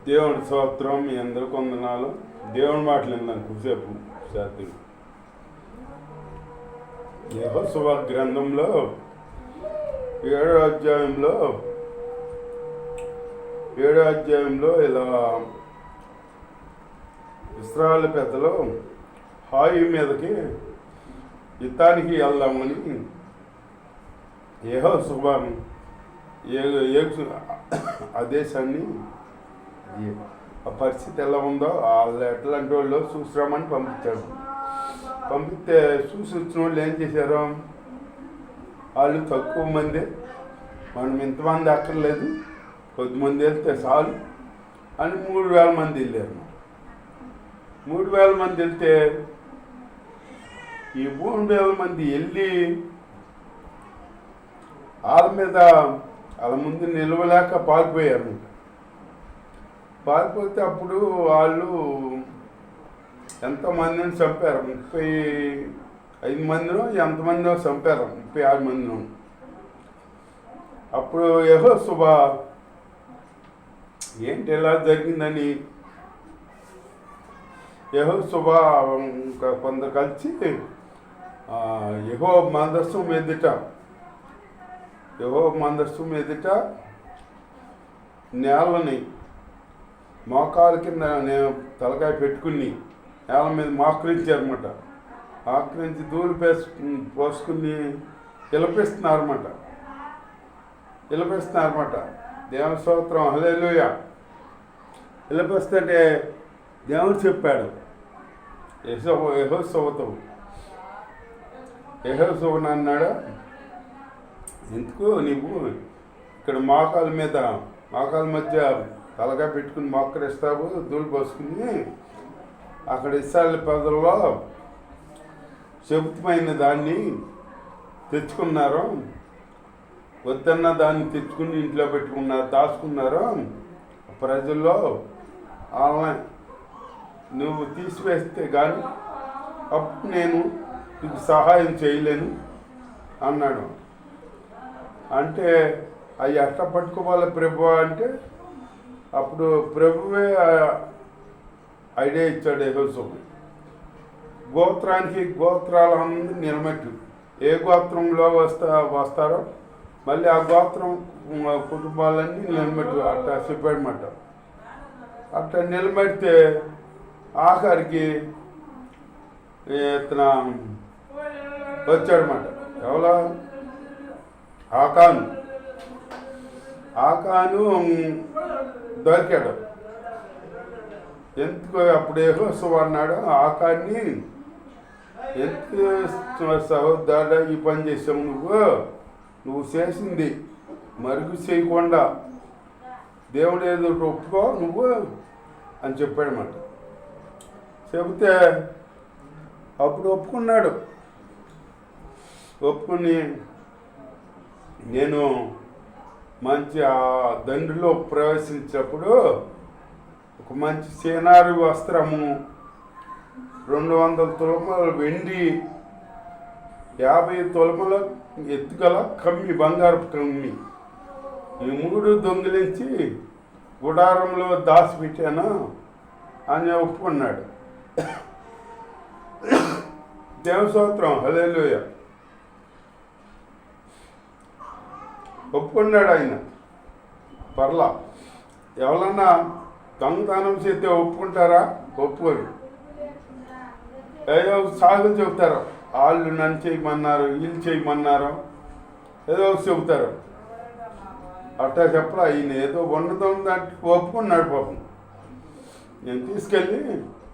దేవుడి స్తోత్రం. మీ అందరూ కొందనాలు. దేవుని మాటలు విన్నాను కుసేపు శాస్త్రుడు. యెహోషువ గ్రంథంలో 7వ అధ్యాయంలో ఇలా ఇశ్రాయేలు పెద్దలు హాయి మీదకి యుద్ధానికి వెళ్దామని యెహోషువ ఆ దేశాన్ని ఆ పరిస్థితి ఎలా ఉందో వాళ్ళు ఎట్లాంటి వాళ్ళు చూసిరామని పంపించాడు. పంపిస్తే చూసి వచ్చిన వాళ్ళు ఏం చేశారు, వాళ్ళు తక్కువ మంది, మనం ఇంతమంది అక్కర్లేదు, కొద్దిమంది వెళ్తే చాలు అని 3,000 మంది వెళ్ళారు. 3,000 మంది వెళ్తే ఈ 3,000 మంది వెళ్ళి వాళ్ళ మీద వాళ్ళ ముందు నిలవలేక పారిపోయారు. పారిపోతే అప్పుడు వాళ్ళు ఎంతమందిని చంపారు, 35 మందినో ఎంతమందినో చంపారు, 36 మందినో. అప్పుడు యెహోషువ ఏంటి ఎలా జరిగిందని యెహోషువ ఇంకా కొందరు కలిసి యెహోవా మందస్సు ఎదుట నేలని మోకాల కింద నేను తలకాయ పెట్టుకుని నేల మీద మోకరించారన్నమాట. ఆకరించి ధూళి పోసుకుని విలపిస్తున్నారన్నమాట. దేవుని స్తోత్రం, హల్లెలూయా. విలపిస్తుంటే దేవుడు చెప్పాడు యెహోషువను అన్నాడు, ఎందుకు నీవు ఇక్కడ మోకాల మధ్య తలగా పెట్టుకుని మోకరిస్తావు, ధూళి పోసుకుని అక్కడ ఇశ్రాయేలు ప్రజల్లో శపితమైన దాన్ని తెచ్చుకున్నారు, వద్దన్న దాన్ని తెచ్చుకుని ఇంట్లో పెట్టుకున్నారు, దాచుకున్నారు. ప్రజల్లో వాళ్ళని నువ్వు తీసివేస్తే కానీ అప్పుడు నేను నీకు సహాయం చేయలేను అన్నాడు. అంటే అవి ఎట్లా పట్టుకోవాలి ప్రభు అంటే అప్పుడు ప్రభువే ఐడియా ఇచ్చాడు యెహోషువ. గోత్రాలందరూ నిలబెట్టు, ఏ గోత్రంలో వస్తారో మళ్ళీ ఆ గోత్రం కుటుంబాలన్నీ నిలబెట్టు అట్లా చెప్పాడన్నమాట. అట్లా నిలబెడితే ఆఖరికి ఇతను వచ్చాడన్నమాట. ఎవరో ఆకాను దొరికాడు. ఎందుకు అప్పుడు యెహోషువ అన్నాడు, ఆకాన్ని ఎందుకు సహోదరుడా ఈ పని చేసావు, నువ్వు చేసింది మరుగు చేయకుండా దేవుడు ఏదో ఒప్పుకో నువ్వు అని చెప్పాడన్నమాట. చెబితే అప్పుడు ఒప్పుకుని నేను మంచి ఆ దండ్రిలో ప్రవేశించినప్పుడు ఒక మంచి సేనారి వస్త్రము, 200 తులముల వెండి, 50 తులముల ఎత్తుగల కమ్మి, బంగారపు కమ్మి, ఈ 3 దొంగిలించి గుడారంలో దాచిపెట్టాను అని ఒప్పుకున్నాడు. దేవుని స్తోత్రం, హల్లెలూయా. ఒప్పుకున్నాడు ఆయన. పర్లా ఎవరన్నా దొంగతనం చేస్తే ఒప్పుకుంటారా? ఒప్పుకోరు. ఏదో సాగులు చెబుతారు, వాళ్ళు నన్ను చేయమన్నారు, వీళ్ళు చేయమన్నారు, ఏదో చెబుతారు. అట్టా చెప్పరా, ఈయన ఏదో వండుతుందంటే ఒప్పుకున్నాడు. పాపం నేను తీసుకెళ్ళి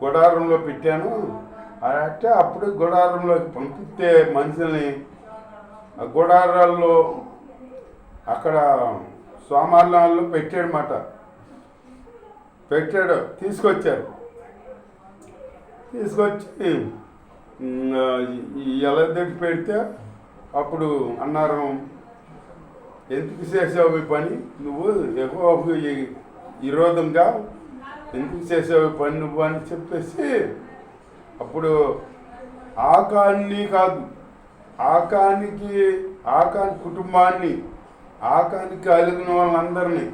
గుడారంలో పెట్టాను అంటే అప్పుడు గుడారంలోకి పంపిస్తే మనుషుల్ని ఆ గుడారాల్లో అక్కడ సోమార్లలో తీసుకొచ్చారు. తీసుకొచ్చి ఎలా దగ్గర పెడితే అప్పుడు అన్నారు, ఎందుకు చేసావు ఈ పని నువ్వు, యెహోవాకు విరోధంగా ఎందుకు చేసావు ఈ పని నువ్వు అని చెప్పేసి అప్పుడు ఆకాన్ని కాదు, ఆకాని కుటుంబాన్ని, ఆకానికి కలిగిన వాళ్ళందరినీ,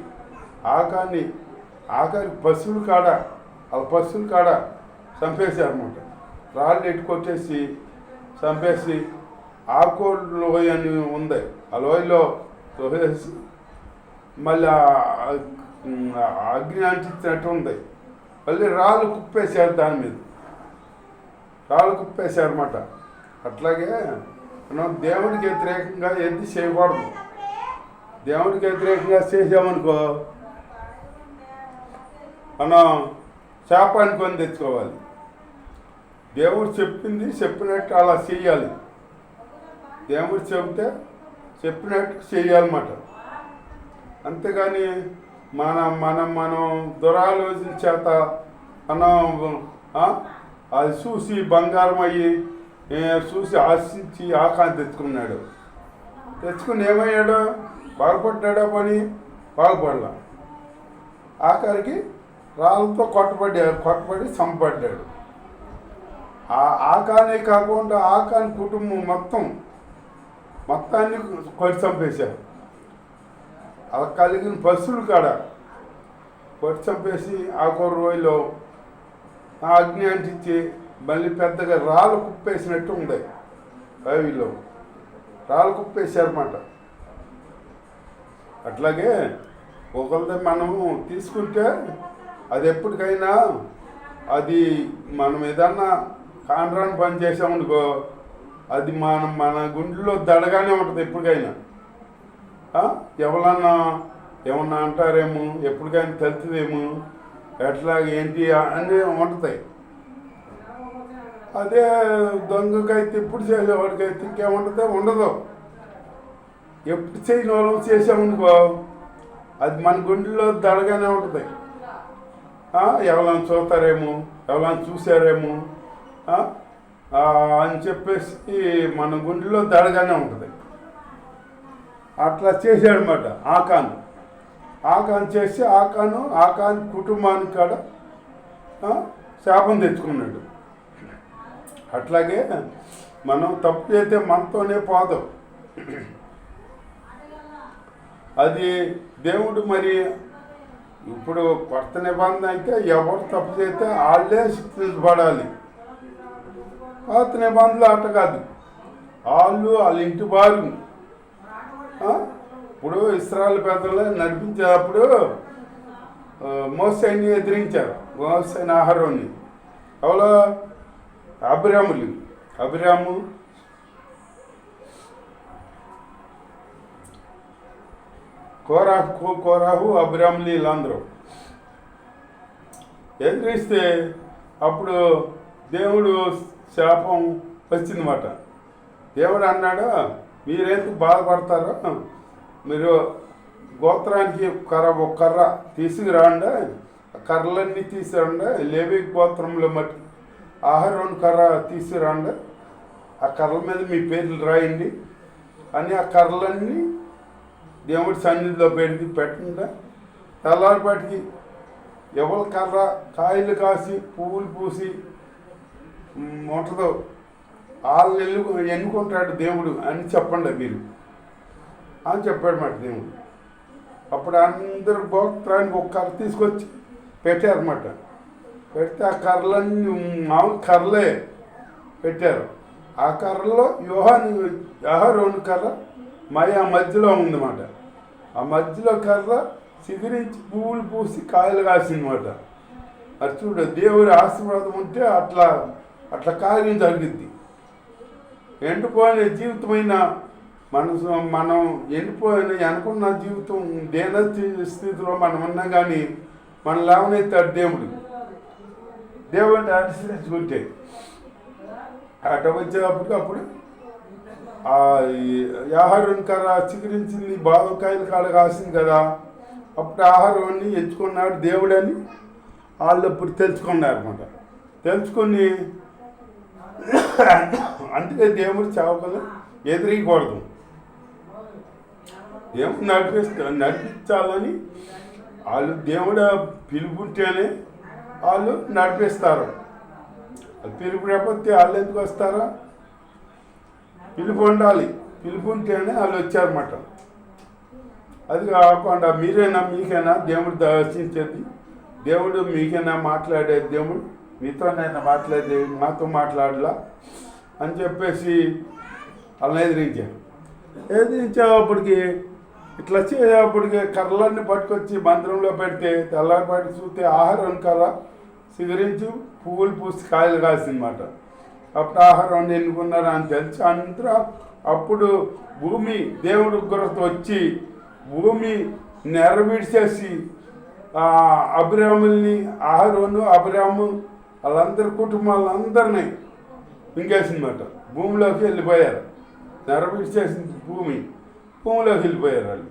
ఆకాన్ని ఆఖరి పశువుల కాడ వాళ్ళ పశువుల కాడ చంపేశారన్నమాట. రాళ్ళు ఎట్టుకొట్టేసి చంపేసి ఆకోడు లోయ అని ఉంది, ఆ లోయలో తోసేసి మళ్ళీ అగ్ని అంటించినట్టు ఉంది. మళ్ళీ రాళ్ళు కుప్పేశారు, దాని మీద రాళ్ళు కుప్పేశారన్నమాట. అట్లాగే మనం దేవుడికి వ్యతిరేకంగా ఏది చేయకూడదు. దేవుడికి వ్యతిరేకంగా చేసామనుకో మనం శాపాన్ని కొని తెచ్చుకోవాలి. దేవుడు చెప్పినట్టు అలా చెయ్యాలి. దేవుడు చెబితే చెప్పినట్టు చెయ్యాలన్నమాట. అంతేగాని మనం దురాలోచన చేత మనం అది చూసి బంగారం అయ్యి చూసి ఆశించి ఆకాంక్ష తెచ్చుకుని ఏమయ్యాడు? బాగుపడ్డాడా? పని బాగుపడలా. ఆఖరికి రాళ్ళతో కొట్టబడి చంపబడ్డాడు. ఆకానే కాకుండా ఆకాని కుటుంబం మొత్తాన్ని కొట్టి చంపేశారు. అలా కలిగిన పశువులు కాడ కొట్టి చంపేసి ఆఖరు రోజులో అగ్ని అంటించి మళ్ళీ పెద్దగా రాళ్ళు కుప్పేసినట్టు ఉంది. బైబిల్లో రాళ్ళు కుప్పేశారన్నమాట. అట్లాగే ఒకరిది మనము తీసుకుంటే అది ఎప్పటికైనా అది మనం ఏదన్నా కాండ్రాన్ని పని చేసామనుకో అది మన గుండెలో దడగానే ఉంటుంది ఎప్పటికైనా. ఎవరన్నా ఏమన్నా అంటారేమో, ఎప్పటికైనా తెలుతుందేమో, ఎట్లా ఏంటి అన్నీ ఉంటాయి. అదే దొంగకైతే ఇప్పుడు చేసేవాడికైతే ఇంకేముంటుందో ఉండదు. ఎప్పుడు చేయని వాళ్ళం చేసామనుకో అది మన గుండెల్లో దడగానే ఉంటుంది. ఎవరైనా చూస్తారేమో, ఎవరైనా చూసారేమో అని చెప్పేసి మన గుండెలో దడగానే ఉంటుంది. అట్లా చేశాడనమాట ఆకాన్ చేసి ఆకాన్ కుటుంబానికి కాడ శాపం తెచ్చుకున్నాడు. అట్లాగే మనం తప్పు చేస్తే మనతోనే పోదు. అది దేవుడు మరి ఇప్పుడు కొత్త నిబంధన అయితే ఎవరు తప్పు చేస్తే వాళ్ళే శిక్షించబడాలి. పాత నిబంధనలు అట్ట కాదు, వాళ్ళ ఇంటి వారు. ఇప్పుడు ఇశ్రాయేలు పెద్దలు నడిపించేటప్పుడు మోసేని ఎదిరించారు. మోసేని ఆహారాన్ని ఎవరో అభిరాము కోరాహు అభిరాములు వీళ్ళందరూ ఎదిరిస్తే అప్పుడు దేవుడు శాపం వచ్చిందన్నమాట. దేవుడు అన్నాడు, మీరెందుకు బాధపడతారో, మీరు గోత్రానికి ఒక కర్ర తీసుకురాండి, కర్రలన్నీ తీసుకురండి, లేవి గోత్రంలో మట్టి ఆహారం కర్ర తీసుకురండి, ఆ కర్రల మీద మీ పేర్లు రాయండి అని ఆ కర్రలన్నీ దేవుడి సన్నిధిలో పెట్టండి. తెల్లారిపాటికి ఎవరి కర్ర కాయలు కాసి పువ్వులు పూసి ఉంటుందో వాళ్ళు ఎన్నుకుంటాడు దేవుడు అని చెప్పండి మీరు అని చెప్పాడు మాట దేవుడు. అప్పుడు అందరు గోత్రానికి ఒక కర్ర తీసుకొచ్చి పెట్టారన్నమాట. పెడితే ఆ కర్రలన్నీ మామూలు కర్రలే పెట్టారు. ఆ కర్రలో యెహోవాను కర్ర ఆ మధ్యలో ఉందన్నమాట. ఆ మధ్యలో కర్ర చిగురించి పువ్వులు పూసి కాయలు కాసిందన్నమాట. అది చూడ దేవుడి ఆశీర్వాదం ఉంటే అట్లా కార్యం జరిగిద్ది. ఎండిపోయిన జీవితమైన మనం ఎండిపోయిన అనుకున్న జీవితం దేన స్థితిలో మనం ఉన్నా కానీ మన లేవనెత్తాడు దేవుడిని అనుసరించుకుంటే అట వచ్చేటప్పుడు ఆహారం కర్ర చిగురించింది, బాదకాయలు కాడ కాసింది కదా, అప్పుడు ఆహారాన్ని ఎంచుకున్నాడు దేవుడని వాళ్ళు అప్పుడు తెలుసుకున్నారు అనమాట. తెలుసుకొని అందుకే దేవుడు చావకలు ఎదిరియకూడదు, దేవుడు నడిపించాలని వాళ్ళు దేవుడు పిలుపుంటేనే వాళ్ళు నడిపిస్తారు. పిలుపు లేకపోతే వాళ్ళు ఎందుకు వస్తారా? పిలుపు ఉండాలి, పిలుపు ఉంటేనే వాళ్ళు వచ్చారన్నమాట. అది కాకుండా మీకైనా దేవుడు దర్శించేది దేవుడు మీకైనా మాట్లాడే దేవుడు మీతోనైనా మాట్లాడే మాతో మాట్లాడలా అని చెప్పేసి వాళ్ళని ఎదిరించేటప్పటికి ఇట్లా చేసేటప్పటికి కర్రలన్నీ పట్టుకొచ్చి మందిరంలో పెడితే తెల్లారిపాటి చూస్తే ఆహారం కర్ర సిగరించి పువ్వులు పూసి కాయలు కాసిందన్నమాట. అప్పుడు ఆహారం ఎన్నుకున్నారు అని తెలిసి అందరూ అప్పుడు భూమి దేవుడి ఉగ్రత వచ్చి భూమి నెరవిడిచేసి అబ్రాముల్ని ఆహారోను అబ్రాము వాళ్ళందరి కుటుంబాలందరినీ మింగేసిందన్నమాట. భూమిలోకి వెళ్ళిపోయారు. నెరవిడిచేసింది భూమిలోకి వెళ్ళిపోయారు వాళ్ళు.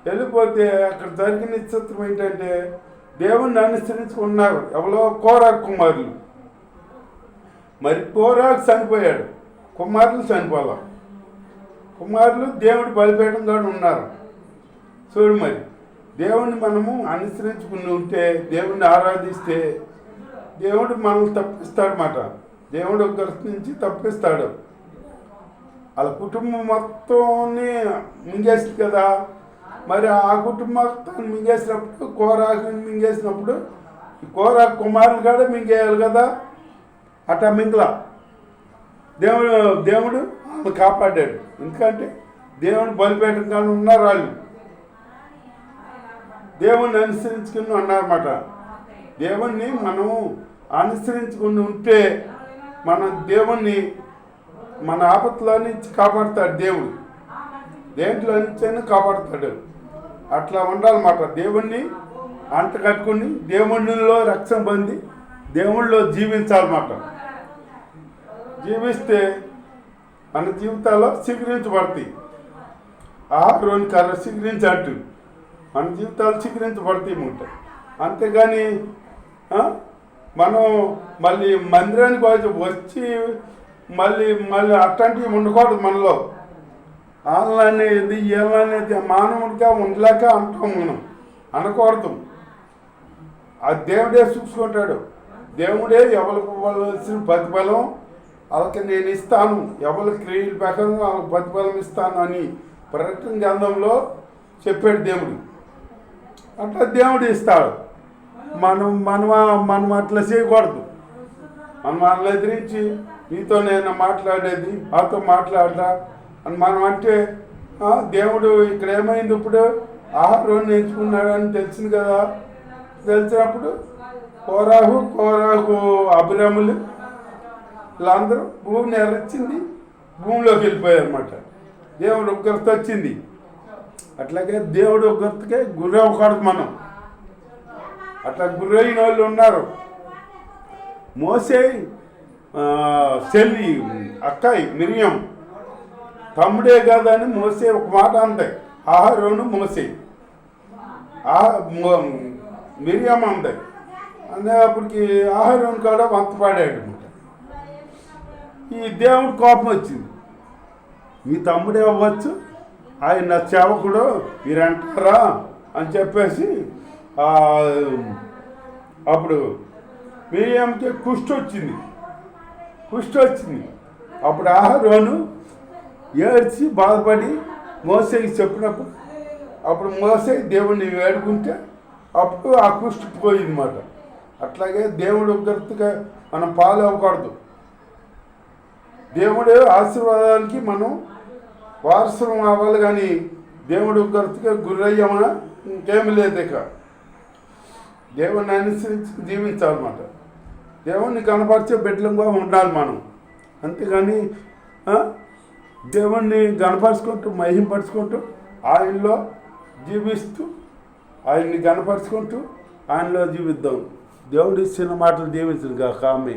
వెళ్ళిపోతే అక్కడ జరిగిన చిత్రం ఏంటంటే దేవుణ్ణి అనుసరించుకున్నారు ఎవరో కోరాకు కుమారులు. మరి కోరాకు చనిపోయాడు, కుమారులు చనిపోలే. కుమారులు దేవుడి బలిపీఠం కూడా ఉన్నారు. చూడు మరి దేవుణ్ణి మనము అనుసరించుకుని ఉంటే దేవుణ్ణి ఆరాధిస్తే దేవుడు మనల్ని తప్పిస్తాడన్నమాట. దేవుడు ఉగ్రత నుంచి తప్పిస్తాడు. వాళ్ళ కుటుంబం మొత్తాన్ని మింగేసింది కదా. మరి ఆ కుటుంబం మొత్తాన్ని మింగేసినప్పుడు కోరాకుని మింగేసినప్పుడు కోరాకు కుమారులు కూడా మింగేయాలి కదా. అట్లా మింగల దేవుడు వాళ్ళని కాపాడాడు. ఎందుకంటే దేవుడు బలిపీఠం కానీ ఉన్నారు వాళ్ళు. దేవుణ్ణి అనుసరించుకుని ఉన్నారన్నమాట. దేవుణ్ణి మనం అనుసరించుకుని ఉంటే మన దేవుణ్ణి మన ఆపత్తులో నుంచి కాపాడుతాడు. దేవుడు దేంట్లో నుంచైనా కాపాడుతాడు. అట్లా ఉండాలన్నమాట. దేవుణ్ణి అంట కట్టుకుని దేవుళ్ళలో రక్షణ పొంది దేవుళ్ళలో జీవించాలన్నమాట. జీవిస్తే మన జీవితాల్లో చిగురించబడతాయి. ఆహారోని కర్ర చిగురించట్టు మన జీవితాలు చిగురించబడతాయి అన్నమాట. అంతేగాని మనం మళ్ళీ మందిరానికి వచ్చి మళ్ళీ అట్లాంటివి ఉండకూడదు. మనలో వాళ్ళనేది వీళ్ళనేది మానవుడిగా ఉండలేక అంటాం మనం, అనకూడదు. ఆ దేవుడే చూసుకుంటాడు. దేవుడే ఎవరికి ఇవ్వాల్సిన ప్రతిఫలం వాళ్ళకి నేను ఇస్తాను, ఎవరి క్రియల ప్రకారం వాళ్ళకి ప్రతిఫలం ఇస్తాను అని ప్రకటన గ్రంథంలో చెప్పాడు దేవుడు. అట్లా దేవుడు ఇస్తాడు. మనం అట్లా చేయకూడదు. మనం వాళ్ళని ఎదిరించి నీతో నేను మాట్లాడేది మాతో మాట్లాడరా అని మనం అంటే దేవుడు ఇక్కడ ఏమైంది, ఇప్పుడు ఆహారం నేర్చుకున్నాడని తెలిసింది కదా. తెలిసినప్పుడు కోరాహు అబ్రాములు వీళ్ళందరూ భూమిని ఎర్రచ్చింది, భూమిలోకి వెళ్ళిపోయారు అన్నమాట. దేవుడు ఉగ్రత వచ్చింది. అట్లాగే దేవుడు ఉగ్రతకే గురి అవ్వకూడదు మనం. అట్లా గురైన వాళ్ళు ఉన్నారు. మోసే చెల్లి అక్కాయి మిరియం తమ్ముడే కాదని మోసే ఒక మాట అంది. ఆహారోను మోసే మిరియం అంది. అనేప్పటికి ఆహారం కూడా వంతపాడాడు అనమాట. ఈ దేవుడు కోపం వచ్చింది. మీ తమ్ముడే అవ్వచ్చు, ఆయన నా సేవకుడు మీరు అంటారా అని చెప్పేసి అప్పుడు మిరియంకి కుష్టి వచ్చింది. అప్పుడు ఆహారోను ఏడ్చి బాధపడి మోసేకి చెప్పినప్పుడు అప్పుడు మోసే దేవుడిని వేడుకుంటే అప్పుడు ఆ కుష్టి పోయిందన్నమాట. అట్లాగే దేవుడు ఉగ్రతగా మనం పాలు అవ్వకూడదు. దేవుడు ఆశీర్వాదానికి మనం వారసులం అవ్వాలి, కానీ దేవుడు ఉగ్రతగా గురయ్యామా ఇంకేమి లేదు. ఇక దేవుడిని అనుసరించి జీవించాలన్నమాట. దేవుణ్ణి కనపరిచే బిడ్డలుగా ఉండాలి మనం. అంతేగాని దేవుణ్ణి గణపరుచుకుంటూ మహింపరుచుకుంటూ ఆయనలో జీవిస్తూ ఆయన్ని గణపరుచుకుంటూ ఆయనలో జీవిద్దాం. దేవుడు ఇచ్చిన మాటలు దీవించను కాక ఆమె.